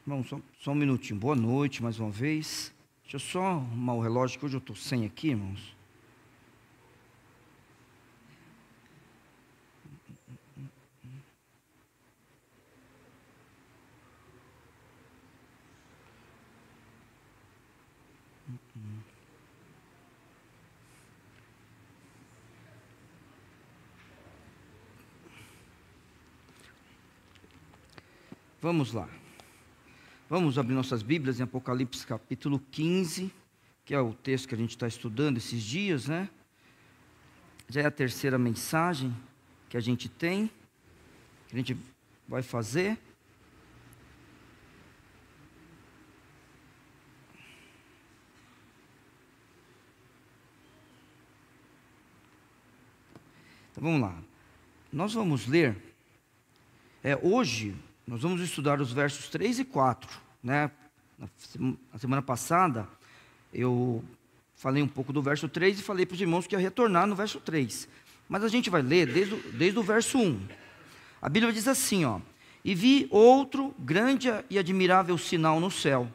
Vamos, só um minutinho. Boa noite, mais uma vez. Deixa eu só arrumar o relógio, que hoje eu estou sem aqui, irmãos. Vamos lá. Vamos abrir nossas Bíblias em Apocalipse capítulo 15, que é o texto que a gente está estudando esses dias, né? Já é a terceira mensagem que a gente tem, que a gente vai fazer. Então, vamos lá. Nós vamos ler, hoje, nós vamos estudar os versos 3 e 4, né? Na semana passada, eu falei um pouco do verso 3 e falei para os irmãos que ia retornar no verso 3. Mas a gente vai ler desde o verso 1. A Bíblia diz assim, ó: E vi outro grande e admirável sinal no céu,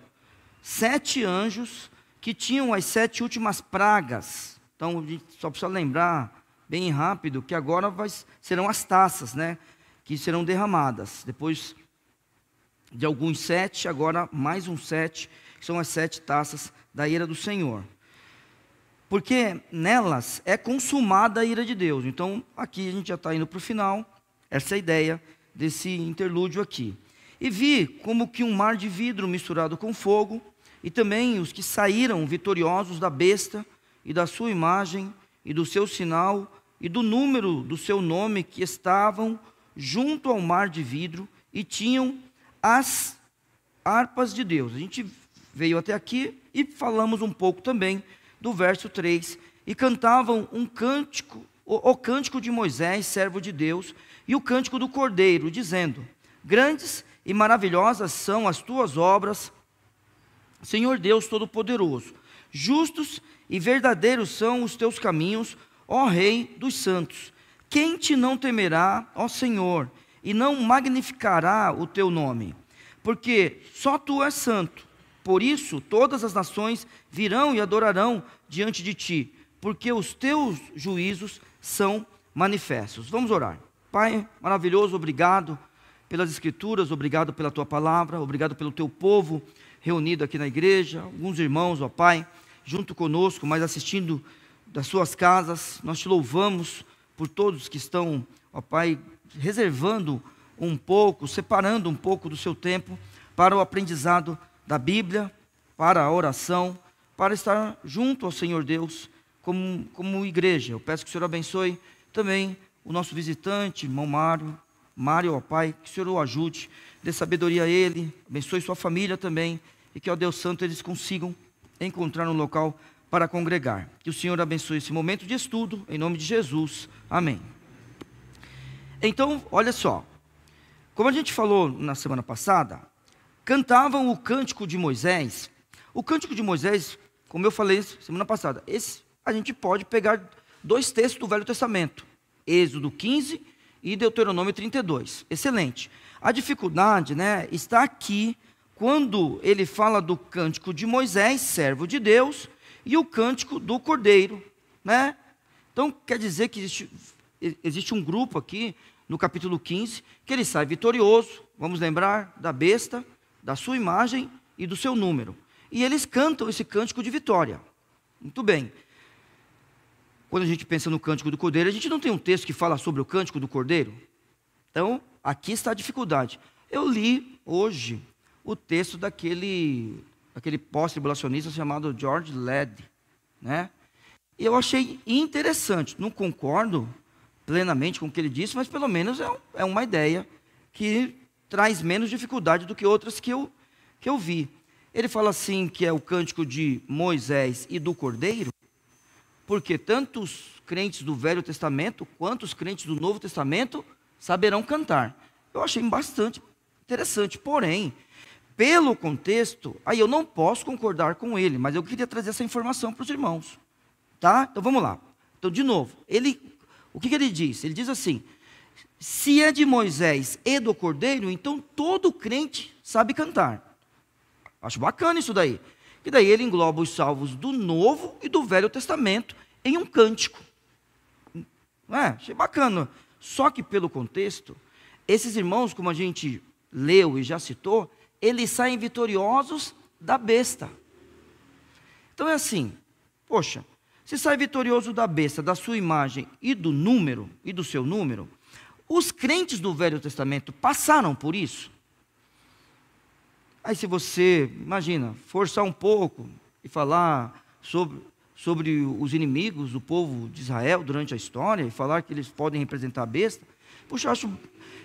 7 anjos que tinham as 7 últimas pragas. Então, a gente só precisa lembrar bem rápido que agora serão as taças, né? Que serão derramadas. Depois de alguns 7, agora mais um 7, que são as 7 taças da ira do Senhor. Porque nelas é consumada a ira de Deus. Então, aqui a gente já está indo para o final, essa é a ideia desse interlúdio aqui. E vi como que um mar de vidro misturado com fogo, e também os que saíram vitoriosos da besta, e da sua imagem, e do seu sinal, e do número do seu nome, que estavam junto ao mar de vidro, e tinham as harpas de Deus. A gente veio até aqui e falamos um pouco também do verso 3. E cantavam um cântico, o cântico de Moisés, servo de Deus, e o cântico do Cordeiro, dizendo: Grandes e maravilhosas são as tuas obras, Senhor Deus Todo-Poderoso. Justos e verdadeiros são os teus caminhos, ó Rei dos santos. Quem te não temerá, ó Senhor, e não magnificará o teu nome? Porque só tu és santo. Por isso todas as nações virão e adorarão diante de ti, porque os teus juízos são manifestos. Vamos orar. Pai maravilhoso, obrigado pelas Escrituras, obrigado pela tua palavra, obrigado pelo teu povo reunido aqui na igreja, alguns irmãos, ó Pai, junto conosco, mas assistindo das suas casas. Nós te louvamos por todos que estão, ó Pai, reservando um pouco, separando um pouco do seu tempo para o aprendizado da Bíblia, para a oração, para estar junto ao Senhor Deus como igreja. Eu peço que o Senhor abençoe também o nosso visitante, irmão Mário, ó Pai, que o Senhor o ajude, dê sabedoria a ele, abençoe sua família também, e que, ó Deus Santo, eles consigam encontrar um local para congregar. Que o Senhor abençoe esse momento de estudo, em nome de Jesus. Amém. Então, olha só, como a gente falou na semana passada, cantavam o cântico de Moisés. O cântico de Moisés, como eu falei semana passada, a gente pode pegar 2 textos do Velho Testamento, Êxodo 15 e Deuteronômio 32. Excelente. A dificuldade, né, está aqui, quando ele fala do cântico de Moisés, servo de Deus, e o cântico do Cordeiro, né? Então, quer dizer que existe um grupo aqui, no capítulo 15, que ele sai vitorioso, vamos lembrar, da besta, da sua imagem e do seu número. E eles cantam esse cântico de vitória. Muito bem. Quando a gente pensa no cântico do Cordeiro, a gente não tem um texto que fala sobre o cântico do Cordeiro? Então, aqui está a dificuldade. Eu li hoje o texto daquele pós-tribulacionista chamado George Led, né? E eu achei interessante. Não concordo plenamente com o que ele disse, mas pelo menos é uma ideia que traz menos dificuldade do que outras que eu vi. Ele fala assim que é o cântico de Moisés e do Cordeiro, porque tanto os crentes do Velho Testamento quanto os crentes do Novo Testamento saberão cantar. Eu achei bastante interessante, porém, pelo contexto, aí eu não posso concordar com ele, mas eu queria trazer essa informação para os irmãos, tá? Então vamos lá. Então, de novo, o que ele diz? Ele diz assim: se é de Moisés e do Cordeiro, então todo crente sabe cantar. Acho bacana isso daí. E daí ele engloba os salvos do Novo e do Velho Testamento em um cântico. Não é? Achei bacana. Só que pelo contexto, esses irmãos, como a gente leu e já citou, eles saem vitoriosos da besta. Então é assim, poxa, se sai vitorioso da besta, da sua imagem e do número, e do seu número, os crentes do Velho Testamento passaram por isso? Aí se você, imagina, forçar um pouco e falar sobre os inimigos do povo de Israel durante a história, e falar que eles podem representar a besta, puxa,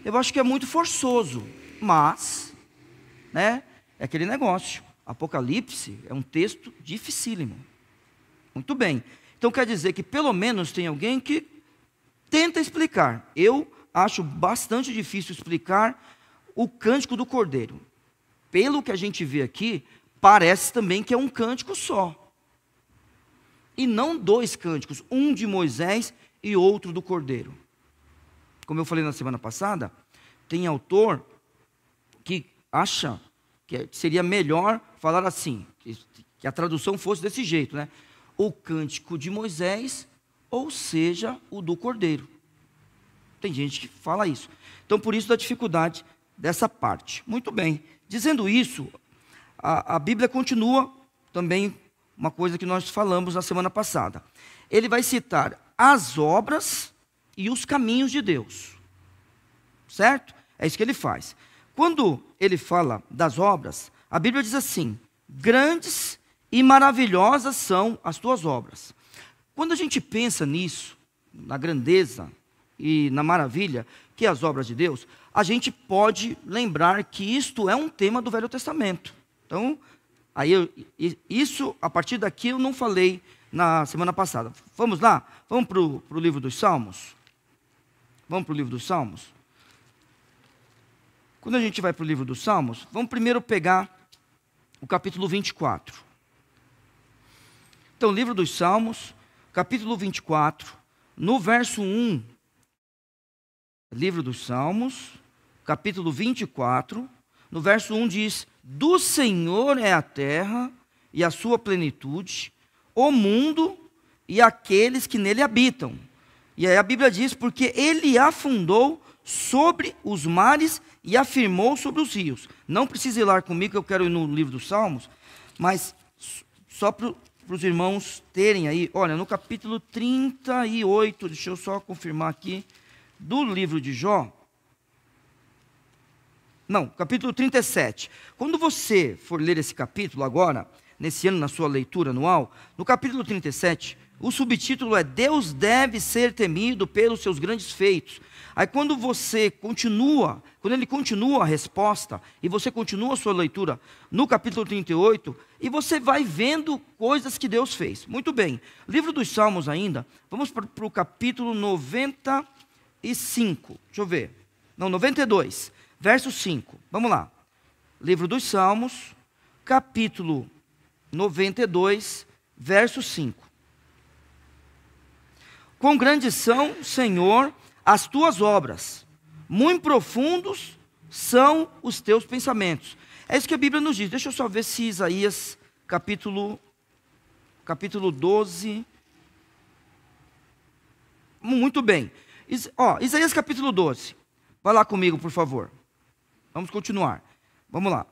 eu acho que é muito forçoso, mas, né, é aquele negócio, Apocalipse é um texto dificílimo. Muito bem, então quer dizer que pelo menos tem alguém que tenta explicar. Eu acho bastante difícil explicar o cântico do Cordeiro. Pelo que a gente vê aqui, parece também que é um cântico só. E não dois cânticos, um de Moisés e outro do Cordeiro. Como eu falei na semana passada, tem autor que acha que seria melhor falar assim, que a tradução fosse desse jeito, né? O cântico de Moisés, ou seja, o do Cordeiro. Tem gente que fala isso. Então, por isso da dificuldade dessa parte. Muito bem. Dizendo isso, a Bíblia continua também uma coisa que nós falamos na semana passada. Ele vai citar as obras e os caminhos de Deus. Certo? É isso que ele faz. Quando ele fala das obras, a Bíblia diz assim: grandes e maravilhosas são as tuas obras. Quando a gente pensa nisso, na grandeza e na maravilha que é as obras de Deus, a gente pode lembrar que isto é um tema do Velho Testamento. Então, isso, a partir daqui eu não falei na semana passada. Vamos lá? Vamos para o livro dos Salmos? Vamos para o livro dos Salmos? Quando a gente vai para o livro dos Salmos, vamos primeiro pegar o capítulo 24. Então, livro dos Salmos, capítulo 24, no verso 1. Livro dos Salmos, capítulo 24, no verso 1 diz: do Senhor é a terra e a sua plenitude, o mundo e aqueles que nele habitam. E aí a Bíblia diz: porque ele afundou sobre os mares e afirmou sobre os rios. Não precisa ir lá comigo, que eu quero ir no livro dos Salmos, mas só para os irmãos terem aí, olha, no capítulo 38, deixa eu só confirmar aqui, do livro de Jó, não, capítulo 37. Quando você for ler esse capítulo agora, nesse ano na sua leitura anual, no capítulo 37, o subtítulo é Deus deve ser temido pelos seus grandes feitos. Aí quando ele continua a resposta, e você continua a sua leitura no capítulo 38, e você vai vendo coisas que Deus fez. Muito bem, livro dos Salmos ainda, vamos para o capítulo 95, deixa eu ver, não, 92, verso 5, vamos lá. Livro dos Salmos, capítulo 92, verso 5. Quão grandes são, Senhor, as tuas obras, muito profundos são os teus pensamentos. É isso que a Bíblia nos diz. Deixa eu só ver se Isaías, capítulo 12. Muito bem. Isaías capítulo 12. Vai lá comigo, por favor. Vamos continuar. Vamos lá.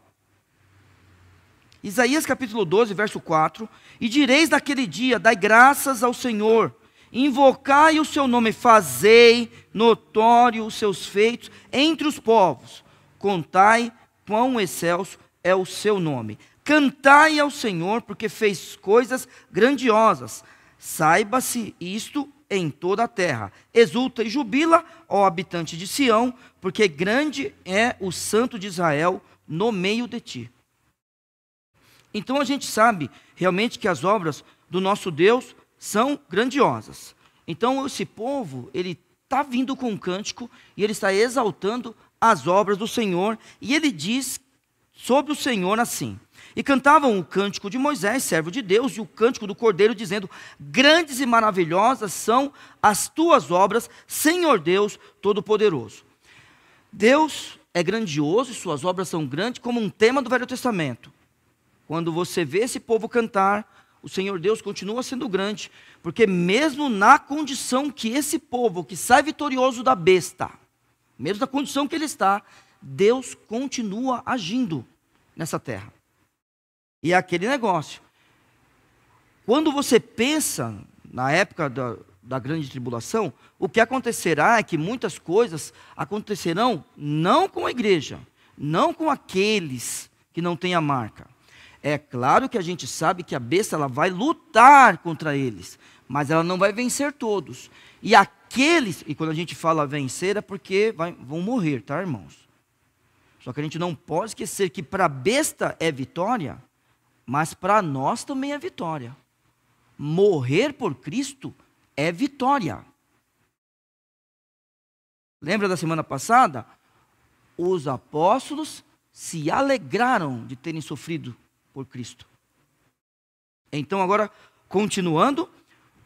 Isaías capítulo 12, verso 4. E direis naquele dia: dai graças ao Senhor, invocai o seu nome, fazei notório os seus feitos entre os povos, contai quão excelso é o seu nome. Cantai ao Senhor, porque fez coisas grandiosas. Saiba-se isto em toda a terra. Exulta e jubila, ó habitante de Sião, porque grande é o Santo de Israel no meio de ti. Então a gente sabe realmente que as obras do nosso Deus são grandiosas. Então esse povo, ele está vindo com um cântico e ele está exaltando as obras do Senhor, e ele diz sobre o Senhor assim: E cantavam o cântico de Moisés, servo de Deus, e o cântico do Cordeiro, dizendo: grandes e maravilhosas são as tuas obras, Senhor Deus Todo-Poderoso. Deus é grandioso e suas obras são grandes, como um tema do Velho Testamento. Quando você vê esse povo cantar, o Senhor Deus continua sendo grande, porque mesmo na condição que esse povo, que sai vitorioso da besta, mesmo na condição que ele está, Deus continua agindo nessa terra. E é aquele negócio. Quando você pensa na época da grande tribulação, o que acontecerá é que muitas coisas acontecerão não com a igreja, não com aqueles que não têm a marca. É claro que a gente sabe que a besta ela vai lutar contra eles, mas ela não vai vencer todos. E aqueles, e quando a gente fala vencer é porque vão morrer, tá, irmãos? Só que a gente não pode esquecer que para a besta é vitória, mas para nós também é vitória. Morrer por Cristo é vitória. Lembra da semana passada? Os apóstolos se alegraram de terem sofrido por Cristo. Então agora, continuando,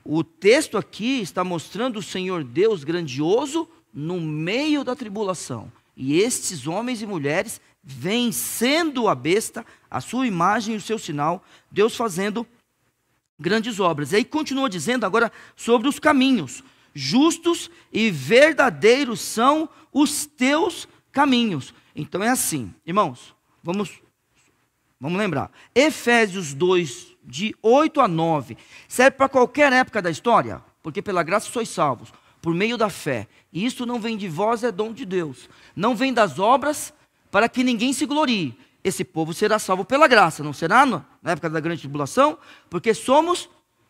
o texto aqui está mostrando o Senhor Deus grandioso no meio da tribulação. E estes homens e mulheres vencendo a besta, a sua imagem e o seu sinal, Deus fazendo grandes obras. E aí continua dizendo agora sobre os caminhos. Justos e verdadeiros são os teus caminhos. Então é assim, irmãos, vamos lembrar. Efésios 2, de 8 a 9, serve para qualquer época da história, porque pela graça sois salvos, por meio da fé. E isso não vem de vós, é dom de Deus. Não vem das obras, para que ninguém se glorie. Esse povo será salvo pela graça, não será na época da grande tribulação? Porque somos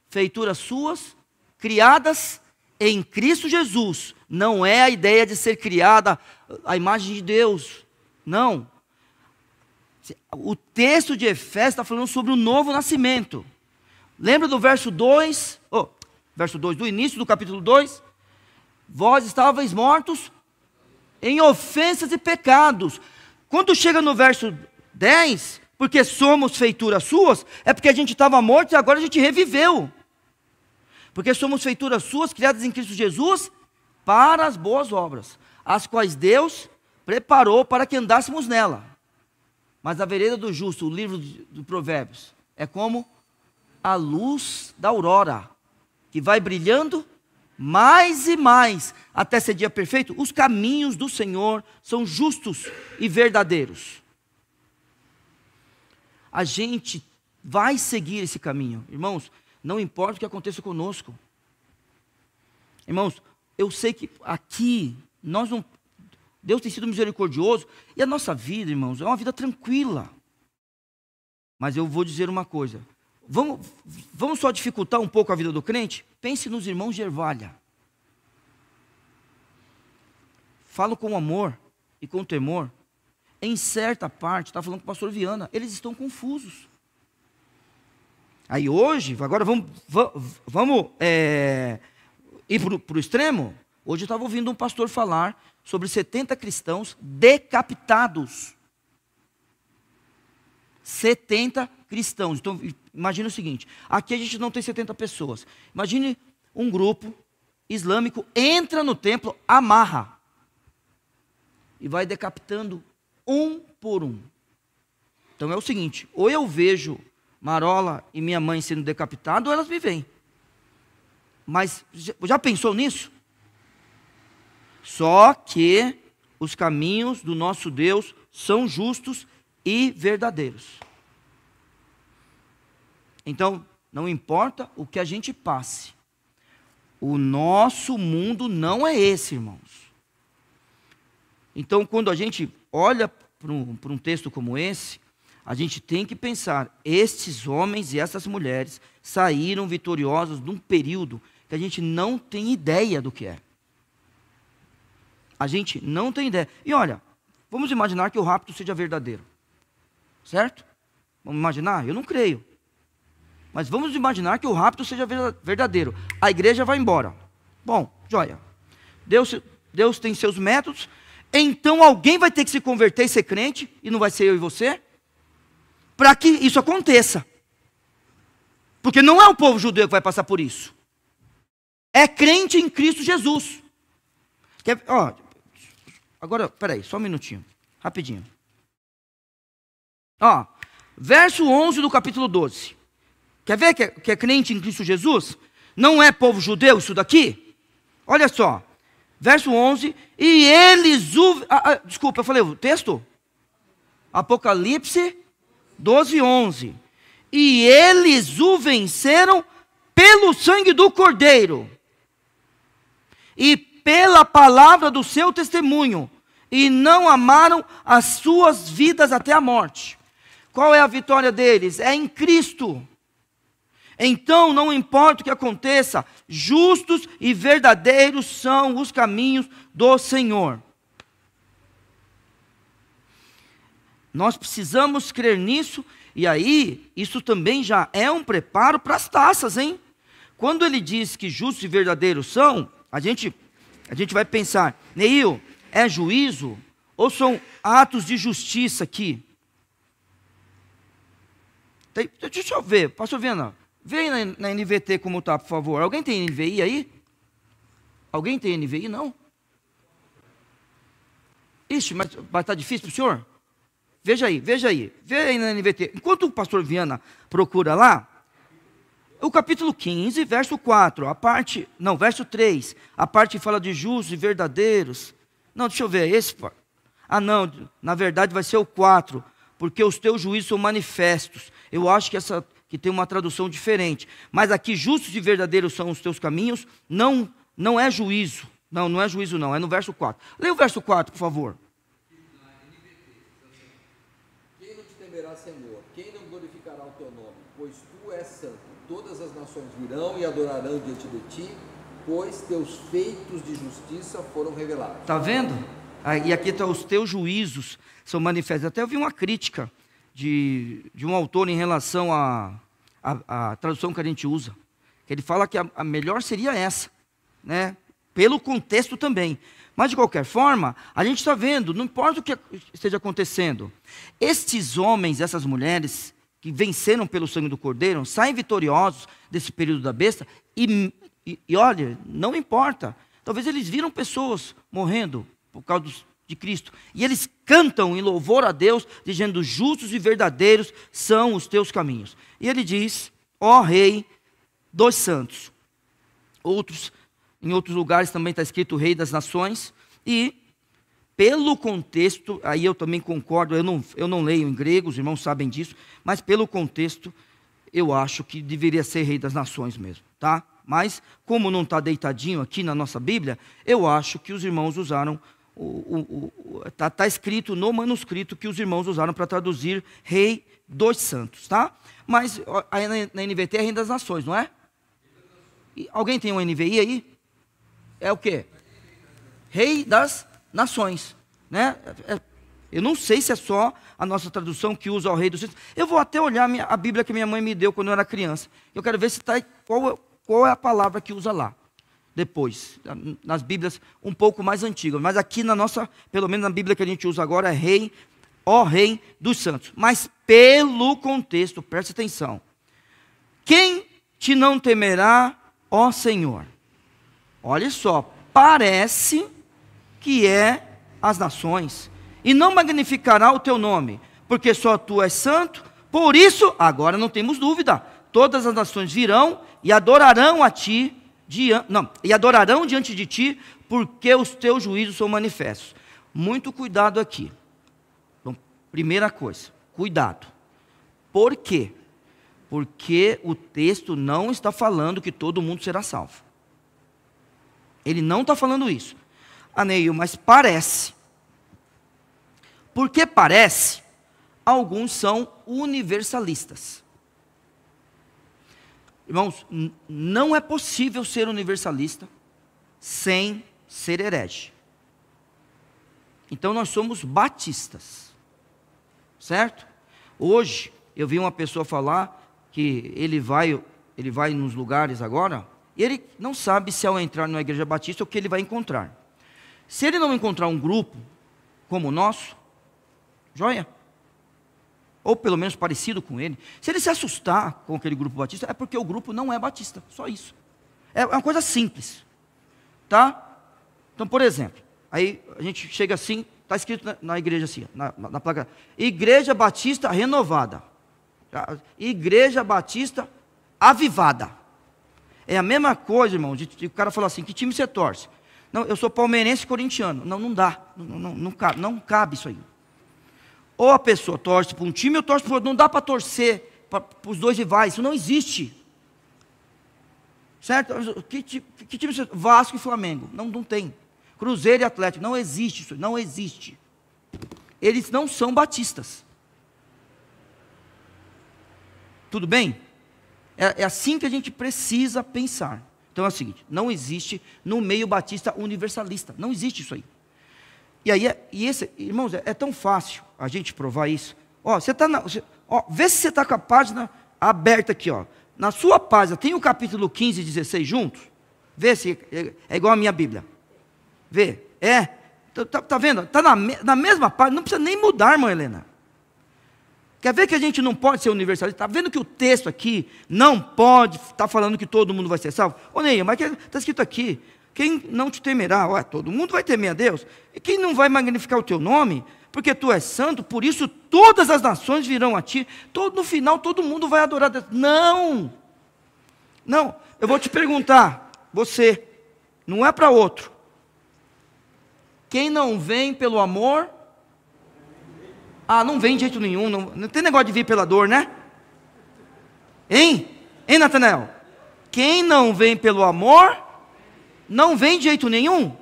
feituras suas, criadas em Cristo Jesus. Não é a ideia de ser criada a imagem de Deus. Não. O texto de Efésios está falando sobre o novo nascimento. Lembra do verso 2? Verso 2, do início do capítulo 2? Vós estáveis mortos em ofensas e pecados. Quando chega no verso 10, porque somos feituras suas, é porque a gente estava morto e agora a gente reviveu. Porque somos feituras suas, criadas em Cristo Jesus, para as boas obras, as quais Deus preparou para que andássemos nela. Mas a vereda do justo, o livro de Provérbios, é como a luz da aurora, que vai brilhando mais e mais, até ser dia perfeito. Os caminhos do Senhor são justos e verdadeiros. A gente vai seguir esse caminho. Irmãos, não importa o que aconteça conosco. Irmãos, eu sei que aqui, Deus tem sido misericordioso, e a nossa vida, irmãos, é uma vida tranquila. Mas eu vou dizer uma coisa. Vamos só dificultar um pouco a vida do crente? Pense nos irmãos de Ervalha. Falo com amor e com temor. Em certa parte, está falando com o pastor Viana, eles estão confusos. Aí hoje, agora vamos ir para o extremo. Hoje eu estava ouvindo um pastor falar sobre 70 cristãos decapitados. 70 cristãos. Então, imagine o seguinte, aqui a gente não tem 70 pessoas. Imagine um grupo islâmico, entra no templo, amarra, e vai decapitando um por um. Então é o seguinte, ou eu vejo Marola e minha mãe sendo decapitados, ou elas me veem. Mas, já pensou nisso? Só que os caminhos do nosso Deus são justos e verdadeiros. Então, não importa o que a gente passe, o nosso mundo não é esse, irmãos. Então, quando a gente olha para um texto como esse, a gente tem que pensar, estes homens e essas mulheres saíram vitoriosos de um período que a gente não tem ideia do que é. A gente não tem ideia. E olha, vamos imaginar que o rapto seja verdadeiro. Certo? Vamos imaginar? Eu não creio. Mas vamos imaginar que o rapto seja verdadeiro. A igreja vai embora. Bom, joia. Deus tem seus métodos. Então alguém vai ter que se converter e ser crente, e não vai ser eu e você? para que isso aconteça. Porque não é o povo judeu que vai passar por isso. É crente em Cristo Jesus. Agora, peraí, só um minutinho. Rapidinho. Verso 11 do capítulo 12. Quer ver que é crente em Cristo Jesus? Não é povo judeu isso daqui? Olha só. Verso 11. E eles o... desculpa, eu falei o texto? Apocalipse 12, 11. E eles o venceram pelo sangue do Cordeiro e pela palavra do seu testemunho, e não amaram as suas vidas até a morte. Qual é a vitória deles? É em Cristo. Então, não importa o que aconteça, justos e verdadeiros são os caminhos do Senhor. Nós precisamos crer nisso, e aí, isso também já é um preparo para as taças, hein? Quando ele diz que justos e verdadeiros são, a gente vai pensar, Neil, é juízo ou são atos de justiça aqui? Deixa eu ver, pastor Viana, vê aí na NVT como está, por favor. Alguém tem NVI aí? Alguém tem NVI? Não? Ixi, mas vai estar difícil para o senhor? Veja aí, vê aí na NVT. Enquanto o pastor Viana procura lá, o capítulo 15, verso 4, verso 3, a parte que fala de justos e verdadeiros. Não, deixa eu ver, esse. Não, na verdade vai ser o 4, porque os teus juízos são manifestos. Eu acho que tem uma tradução diferente. Mas aqui, justos e verdadeiros são os teus caminhos, não é juízo. Não é juízo não, é no verso 4. Leia o verso 4, por favor. Quem não te temerá, Senhor? Quem não glorificará o teu nome? Pois tu és santo. Todas as nações virão e adorarão diante de ti, pois teus feitos de justiça foram revelados. Está vendo? E aqui está os teus juízos são manifestos. Até eu vi uma crítica de um autor em relação à tradução que a gente usa. Que ele fala que a melhor seria essa, né? Pelo contexto também. Mas de qualquer forma, a gente está vendo, não importa o que esteja acontecendo, estes homens, essas mulheres que venceram pelo sangue do Cordeiro, saem vitoriosos desse período da besta, e olha, não importa, talvez eles viram pessoas morrendo por causa de Cristo, e eles cantam em louvor a Deus, dizendo, justos e verdadeiros são os teus caminhos. E ele diz, ó Rei dos santos. Em outros lugares também está escrito Rei das nações, e pelo contexto, aí eu também concordo, eu não leio em grego, os irmãos sabem disso, mas pelo contexto, eu acho que deveria ser Rei das nações mesmo, tá? Mas, como não está deitadinho aqui na nossa Bíblia, eu acho que os irmãos usaram, está escrito no manuscrito que os irmãos usaram para traduzir Rei dos santos, tá? Mas aí na NVT é Rei das nações, não é? E alguém tem um NVI aí? É o quê? Rei das nações, né? Eu não sei se é só a nossa tradução que usa o Rei dos santos. Eu vou até olhar a Bíblia que minha mãe me deu quando eu era criança. Eu quero ver se está qual é a palavra que usa lá. Depois, nas Bíblias um pouco mais antigas. Mas aqui na nossa, pelo menos na Bíblia que a gente usa agora, é Rei, ó Rei dos santos. Mas pelo contexto, preste atenção. Quem te não temerá, ó Senhor? Olha só, parece que é as nações, e não magnificará o teu nome, porque só tu és santo. Por isso, agora não temos dúvida, todas as nações virão e adorarão a ti, adorarão diante de ti, porque os teus juízos são manifestos. Muito cuidado aqui. Então, primeira coisa, cuidado. Por quê? Porque o texto não está falando que todo mundo será salvo. Ele não está falando isso. Neil, mas parece. Porque parece, alguns são universalistas. Irmãos, não é possível ser universalista sem ser herege. Então nós somos batistas. Certo? Hoje, eu vi uma pessoa falar que ele vai nos lugares agora, e ele não sabe se ao entrar numa igreja batista o que ele vai encontrar. Se ele não encontrar um grupo como o nosso, joia. ou pelo menos parecido com ele, se ele se assustar com aquele grupo batista, é porque o grupo não é batista, só isso. É uma coisa simples, tá? Então, por exemplo, aí a gente chega assim, está escrito na igreja assim, na placa, Igreja Batista Renovada, Igreja Batista Avivada. É a mesma coisa, irmão, de o cara falar assim, que time você torce? Não, eu sou palmeirense e corintiano. Não dá, não cabe isso aí. Ou a pessoa torce para um time ou torce para o outro. Não dá para torcer para os dois rivais, isso não existe. Certo? Que time você... Vasco e Flamengo, não tem. Cruzeiro e Atlético, não existe isso, não existe. Eles não são batistas. Tudo bem? É assim que a gente precisa pensar. Então é o seguinte, não existe no meio batista universalista, não existe isso aí. E aí, irmãos, é tão fácil a gente provar isso. Ó, vê se você está com a página aberta aqui, ó. Na sua página, tem o capítulo 15 e 16 juntos? Vê se é igual a minha Bíblia. Vê, tá vendo? Está na mesma página, não precisa nem mudar, irmã Helena. Quer ver que a gente não pode ser universalista? Está vendo que o texto aqui não pode estar falando que todo mundo vai ser salvo? Ô Neia, mas está escrito aqui, quem não te temerá? Ué, todo mundo vai temer a Deus. E quem não vai magnificar o teu nome? Porque tu és santo, por isso todas as nações virão a ti. No final todo mundo vai adorar a Deus. Não, eu vou te perguntar, você, não é para outro. Quem não vem pelo amor... não vem de jeito nenhum, não tem negócio de vir pela dor, né? Hein, Natanael? Quem não vem pelo amor, não vem de jeito nenhum.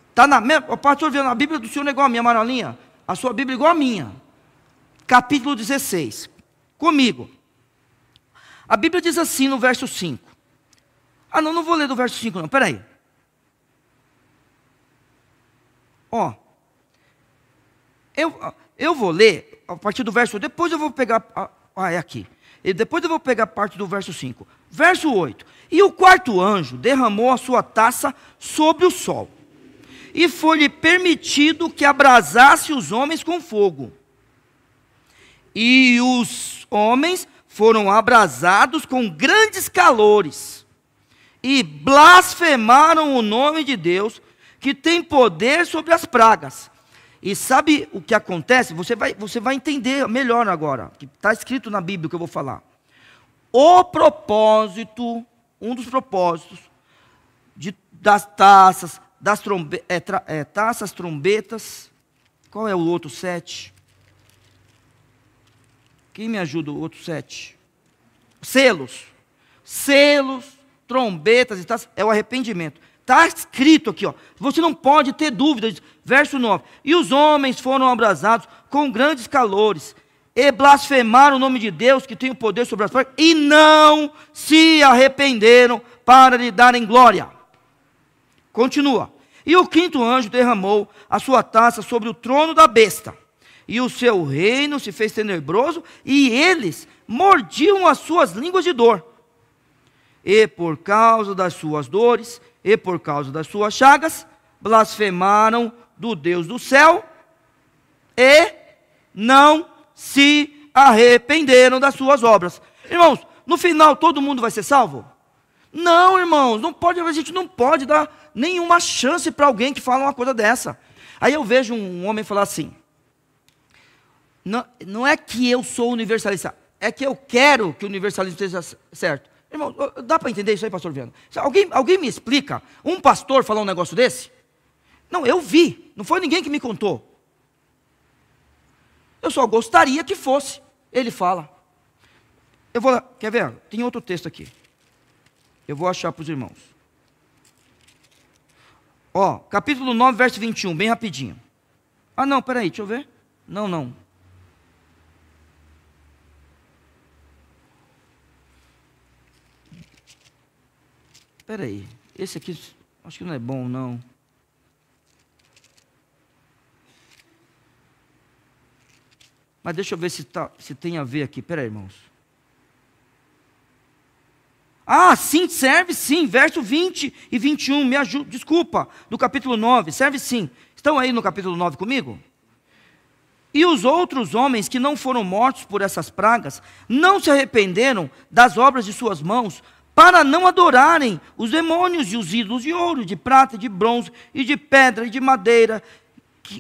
Está na mesma, o pastor vendo a Bíblia do Senhor é igual a minha, Marolinha. A sua Bíblia é igual a minha. Capítulo 16, comigo. A Bíblia diz assim no verso 5. Não vou ler do verso 5 não, peraí. Ó, eu vou ler a partir do verso, depois eu vou pegar, é aqui. E depois eu vou pegar parte do verso 5. Verso 8. E o quarto anjo derramou a sua taça sobre o sol, e foi-lhe permitido que abrasasse os homens com fogo. E os homens foram abrasados com grandes calores, e blasfemaram o nome de Deus, que tem poder sobre as pragas. E sabe o que acontece? Você vai entender melhor agora, que está escrito na Bíblia o que eu vou falar. O propósito, um dos propósitos das taças, taças, trombetas, qual é o outro 7? Quem me ajuda o outro 7? Selos, trombetas e taças, é o arrependimento. Está escrito aqui, ó. Você não pode ter dúvidas. Verso 9. E os homens foram abrasados com grandes calores, e blasfemaram o nome de Deus, que tem o poder sobre as pragas, e não se arrependeram para lhe darem glória. Continua. E o quinto anjo derramou a sua taça sobre o trono da besta, e o seu reino se fez tenebroso, e eles mordiam as suas línguas de dor. E por causa das suas dores, e por causa das suas chagas, blasfemaram do Deus do céu, e não se arrependeram das suas obras. Irmãos, no final todo mundo vai ser salvo? Não, irmãos, a gente não pode dar nenhuma chance para alguém que fala uma coisa dessa. Aí eu vejo um homem falar assim, não é que eu sou universalista, é que eu quero que o universalismo esteja certo. Irmão, dá para entender isso aí, pastor Viana? Alguém me explica um pastor falar um negócio desse? Não, eu vi, não foi ninguém que me contou. Eu só gostaria que fosse. Ele fala. Quer ver? Tem outro texto aqui. Eu vou achar para os irmãos. Ó, capítulo 9, verso 21, bem rapidinho. Não, peraí, deixa eu ver. Não. Peraí, esse aqui, acho que não é bom, não. Mas deixa eu ver se tem a ver aqui. Peraí, irmãos. Sim, serve sim. Verso 20 e 21, me ajuda, desculpa, do capítulo 9, serve sim. Estão aí no capítulo 9 comigo? E os outros homens que não foram mortos por essas pragas, não se arrependeram das obras de suas mãos, para não adorarem os demônios e os ídolos de ouro, de prata, de bronze, e de pedra, e de madeira,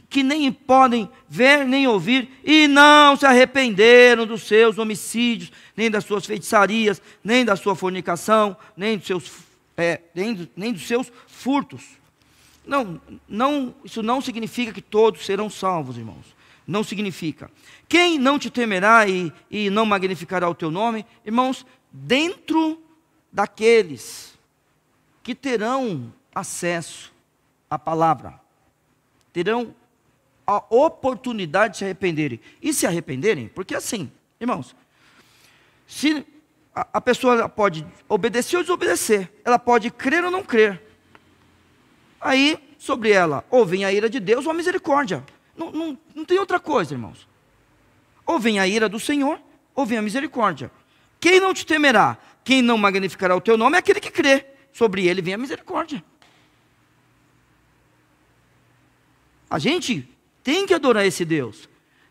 que nem podem ver nem ouvir, e não se arrependeram dos seus homicídios, nem das suas feitiçarias, nem da sua fornicação, nem dos seus furtos. Isso não significa que todos serão salvos, irmãos. Não significa. Quem não te temerá e não magnificará o teu nome, irmãos, dentro daqueles que terão acesso à palavra, terão a oportunidade de se arrependerem. E se arrependerem, porque assim, irmãos, se a pessoa pode obedecer ou desobedecer, ela pode crer ou não crer. Aí, sobre ela, ou vem a ira de Deus ou a misericórdia. Não tem outra coisa, irmãos. Ou vem a ira do Senhor, ou vem a misericórdia. Quem não te temerá, quem não magnificará o teu nome, é aquele que crê. Sobre ele vem a misericórdia. A gente tem que adorar esse Deus,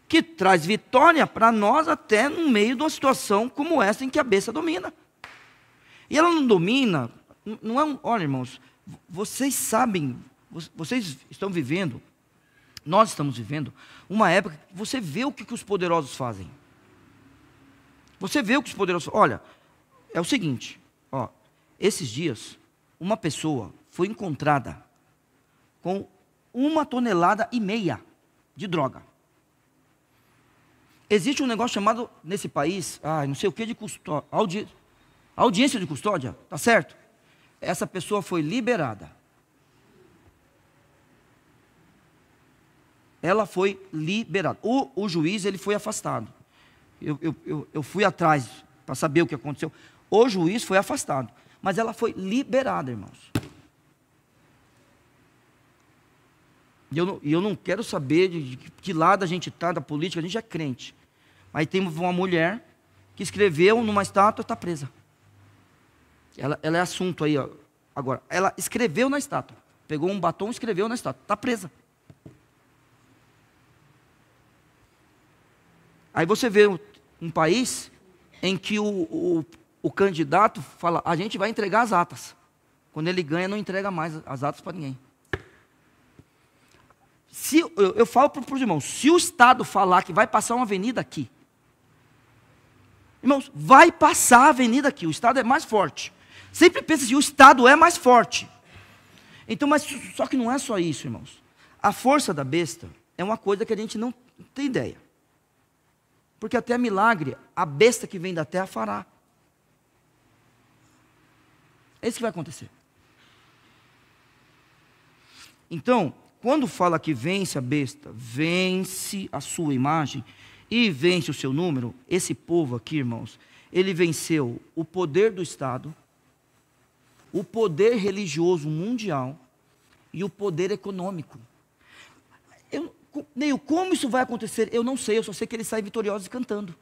que traz vitória para nós até no meio de uma situação como essa em que a besta domina. E ela não domina, não é olha, irmãos, vocês sabem, vocês estão vivendo, nós estamos vivendo uma época que você vê o que os poderosos fazem. Você vê o que os poderosos... Olha, é o seguinte, esses dias, uma pessoa foi encontrada com 1,5 toneladas de droga. Existe um negócio chamado, nesse país, não sei o que de custódia, audiência de custódia, tá certo? Essa pessoa foi liberada. Ela foi liberada. O juiz, ele foi afastado. Eu fui atrás para saber o que aconteceu. O juiz foi afastado, mas ela foi liberada, irmãos. E eu não quero saber de que lado a gente está da política, a gente é crente. Aí tem uma mulher que escreveu numa estátua e está presa. Ela é assunto aí, agora. Ela escreveu na estátua. Pegou um batom e escreveu na estátua. Está presa. Aí você vê um país em que o candidato fala, a gente vai entregar as atas. Quando ele ganha, não entrega mais as atas para ninguém. Eu falo para os irmãos, se o Estado falar que vai passar uma avenida aqui, irmãos, vai passar a avenida aqui, o Estado é mais forte. Sempre pensa assim, o Estado é mais forte. Então, mas só que não é só isso, irmãos. A força da besta é uma coisa que a gente não tem ideia. Porque até milagre, a besta que vem da terra fará. É isso que vai acontecer. Então, quando fala que vence a besta, vence a sua imagem e vence o seu número, esse povo aqui, irmãos, ele venceu o poder do Estado, o poder religioso mundial e o poder econômico. Neil, como isso vai acontecer? Eu não sei, eu só sei que eles saem vitoriosos cantando.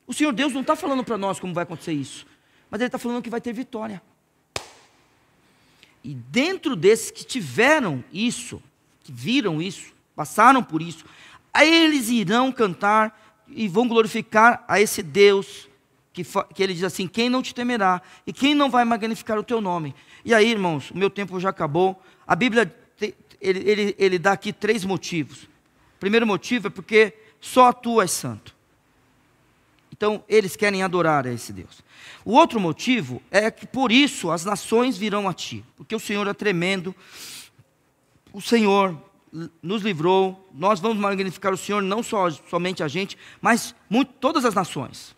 O Senhor Deus não está falando para nós como vai acontecer isso, mas Ele está falando que vai ter vitória. E dentro desses que tiveram isso, que viram isso, passaram por isso, aí eles irão cantar e vão glorificar a esse Deus, que ele diz assim, quem não te temerá e quem não vai magnificar o teu nome. E aí, irmãos, o meu tempo já acabou. A Bíblia, ele dá aqui 3 motivos. O primeiro motivo é porque só tu és santo. Então, eles querem adorar a esse Deus. O outro motivo é que por isso as nações virão a ti, porque o Senhor é tremendo, o Senhor nos livrou, nós vamos magnificar o Senhor, não somente a gente, mas todas as nações.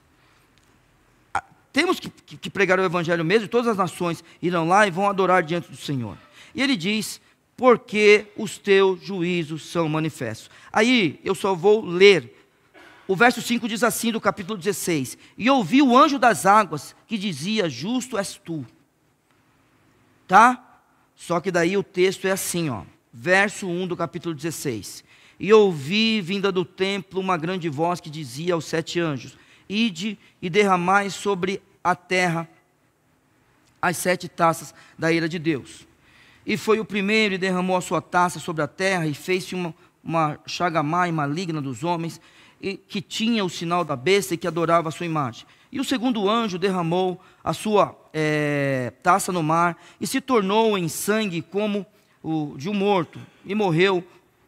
Temos que pregar o Evangelho mesmo, e todas as nações irão lá e vão adorar diante do Senhor. E ele diz, porque os teus juízos são manifestos. Aí eu só vou ler. O verso 5 diz assim, do capítulo 16, e ouvi o anjo das águas, que dizia, justo és tu. Tá? Só que daí o texto é assim, verso 1 do capítulo 16. E ouvi, vinda do templo, uma grande voz que dizia aos 7 anjos, ide e derramai sobre a terra as 7 taças da ira de Deus. E foi o primeiro e derramou a sua taça sobre a terra, e fez-se uma chaga má e maligna dos homens, e que tinha o sinal da besta e que adorava a sua imagem. E o segundo anjo derramou a sua taça no mar, e se tornou em sangue como o de um morto, e morreu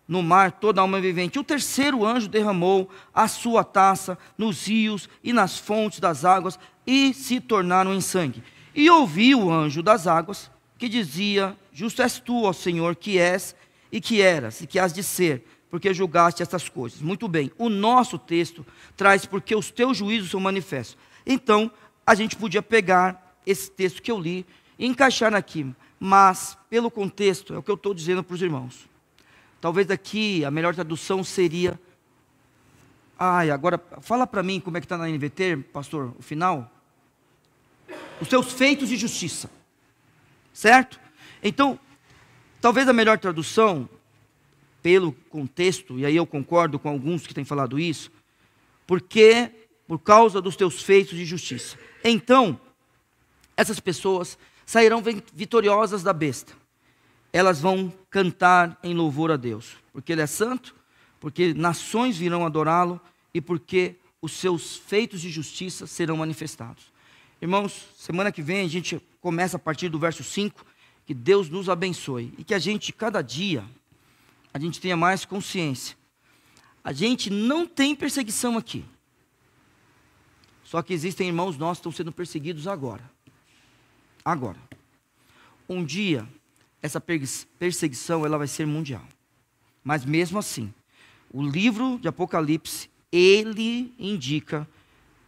no mar toda alma vivente. E o terceiro anjo derramou a sua taça nos rios e nas fontes das águas, e se tornaram em sangue. E ouvi o anjo das águas, que dizia: justo és tu, ó Senhor, que és, e que eras, e que has de ser, porque julgaste estas coisas. Muito bem, o nosso texto traz: porque os teus juízos são manifestos. Então, a gente podia pegar esse texto que eu li e encaixar aqui, mas, pelo contexto, é o que eu estou dizendo para os irmãos. Talvez aqui a melhor tradução seria... agora, fala para mim como é que está na NVT, pastor, o final. Os seus feitos de justiça. Certo? Então, talvez a melhor tradução, pelo contexto, e aí eu concordo com alguns que têm falado isso, porque por causa dos teus feitos de justiça. Então, essas pessoas sairão vitoriosas da besta. Elas vão cantar em louvor a Deus, porque Ele é santo, porque nações virão adorá-lo e porque os seus feitos de justiça serão manifestados. Irmãos, semana que vem a gente começa a partir do verso 5, que Deus nos abençoe e que a gente, cada dia, a gente tenha mais consciência. A gente não tem perseguição aqui. Só que existem irmãos nossos que estão sendo perseguidos agora. Agora. Um dia, essa perseguição ela vai ser mundial. Mas mesmo assim, o livro de Apocalipse, ele indica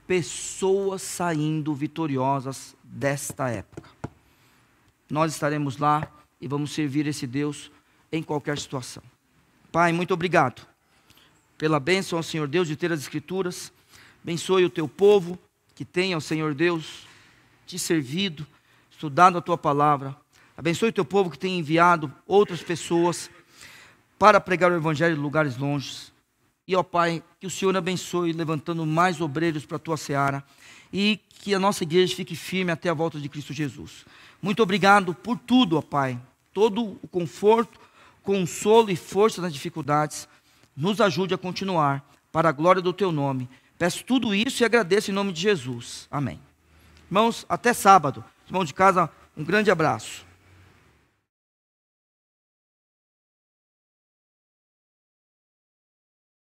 pessoas saindo vitoriosas desta época. Nós estaremos lá e vamos servir esse Deus em qualquer situação. Pai, muito obrigado pela bênção ao Senhor Deus de ter as Escrituras. Abençoe o teu povo que tenha, ao Senhor Deus, te servido, estudado a tua palavra. Abençoe o teu povo que tem enviado outras pessoas para pregar o Evangelho em lugares longes. E, ó Pai, que o Senhor abençoe, levantando mais obreiros para a tua seara, e que a nossa igreja fique firme até a volta de Cristo Jesus. Muito obrigado por tudo, ó Pai. Todo o conforto, consolo e força nas dificuldades. Nos ajude a continuar, para a glória do teu nome. Peço tudo isso e agradeço em nome de Jesus. Amém. Irmãos, até sábado. Irmãos de casa, um grande abraço.